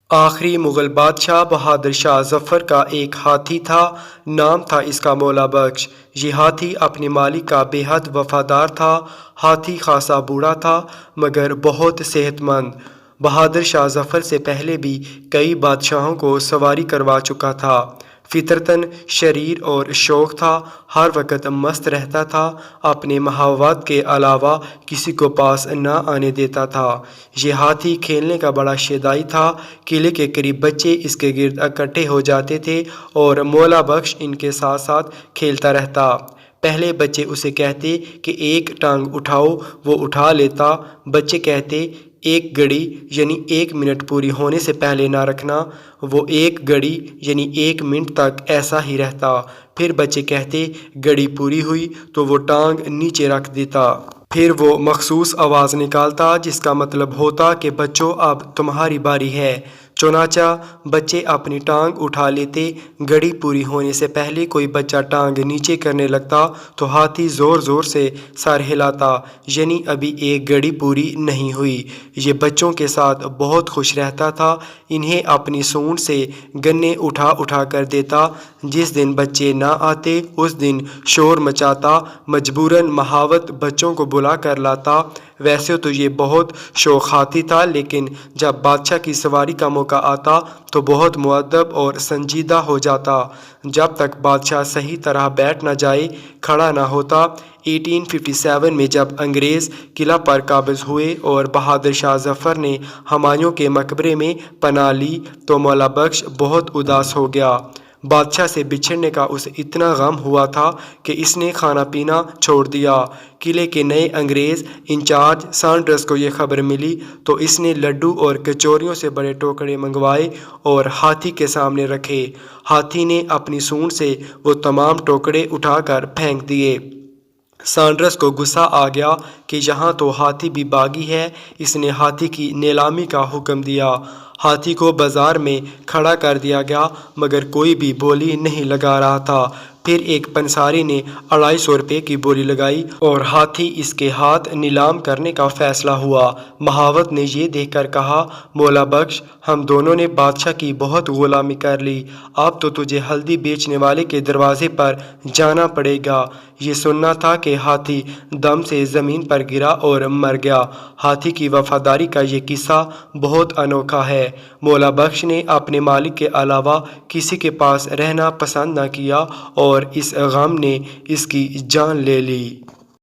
آخری مغل بادشاہ بہادر شاہ ظفر کا ایک ہاتھی تھا، نام تھا اس کا مولا بخش۔ یہ ہاتھی اپنے مالک کا بے حد وفادار تھا۔ ہاتھی خاصا بوڑھا تھا مگر بہت صحت مند۔ بہادر شاہ ظفر سے پہلے بھی کئی بادشاہوں کو سواری کروا چکا تھا۔ فطرتاً شریر اور شوخ تھا، ہر وقت مست رہتا تھا، اپنے محبوبات کے علاوہ کسی کو پاس نہ آنے دیتا تھا۔ یہ ہاتھی کھیلنے کا بڑا شیدائی تھا۔ قلعے کے قریب بچے اس کے گرد اکٹھے ہو جاتے تھے اور مولا بخش ان کے ساتھ ساتھ کھیلتا رہتا۔ پہلے بچے اسے کہتے کہ ایک ٹانگ اٹھاؤ، وہ اٹھا لیتا۔ بچے کہتے ایک گھڑی یعنی 1 منٹ پوری ہونے سے پہلے نہ رکھنا، وہ 1 گھڑی یعنی 1 منٹ تک ایسا ہی رہتا۔ پھر بچے کہتے گھڑی پوری ہوئی تو وہ ٹانگ نیچے رکھ دیتا۔ پھر وہ مخصوص آواز نکالتا جس کا مطلب ہوتا کہ بچوں اب تمہاری باری ہے۔ چنانچہ بچے اپنی ٹانگ اٹھا لیتے۔ گھڑی پوری ہونے سے پہلے کوئی بچہ ٹانگ نیچے کرنے لگتا تو ہاتھی زور زور سے سر ہلاتا، یعنی ابھی 1 گھڑی پوری نہیں ہوئی۔ یہ بچوں کے ساتھ بہت خوش رہتا تھا، انہیں اپنی سونڈ سے گنے اٹھا اٹھا کر دیتا۔ جس دن بچے نہ آتے اس دن شور مچاتا، مجبوراً مہاوت بچوں کو بلا کر لاتا۔ ویسے تو یہ بہت شوخ ہاتھی تھا، لیکن جب بادشاہ کی سواری کا موقع آتا تو بہت مؤدب اور سنجیدہ ہو جاتا۔ جب تک بادشاہ صحیح طرح بیٹھ نہ جائے کھڑا نہ ہوتا۔ 1857 میں جب انگریز قلعہ پر قابض ہوئے اور بہادر شاہ ظفر نے ہمایوں کے مقبرے میں پناہ لی تو مولا بخش بہت اداس ہو گیا۔ بادشاہ سے بچھڑنے کا اسے اتنا غم ہوا تھا کہ اس نے کھانا پینا چھوڑ دیا۔ قلعے کے نئے انگریز انچارج سانڈرس کو یہ خبر ملی تو اس نے لڈو اور کچوریوں سے بڑے ٹوکرے منگوائے اور ہاتھی کے سامنے رکھے۔ ہاتھی نے اپنی سونڈ سے وہ تمام ٹوکرے اٹھا کر پھینک دیے۔ سانڈرس کو غصہ آ گیا کہ یہاں تو ہاتھی بھی باغی ہے۔ اس نے ہاتھی کی نیلامی کا حکم دیا۔ ہاتھی کو بازار میں کھڑا کر دیا گیا مگر کوئی بھی بولی نہیں لگا رہا تھا۔ پھر ایک پنساری نے 250 روپے کی بولی لگائی اور ہاتھی اس کے ہاتھ نیلام کرنے کا فیصلہ ہوا۔ مہاوت نے یہ دیکھ کر کہا، مولا بخش، ہم دونوں نے بادشاہ کی بہت غلامی کر لی، اب تو تجھے ہلدی بیچنے والے کے دروازے پر جانا پڑے گا۔ یہ سننا تھا کہ ہاتھی دم سے زمین پر گرا اور مر گیا۔ ہاتھی کی وفاداری کا یہ قصہ بہت انوکھا ہے۔ مولا بخش نے اپنے مالک کے علاوہ کسی کے پاس رہنا پسند نہ کیا اور اس غم نے اس کی جان لے لی۔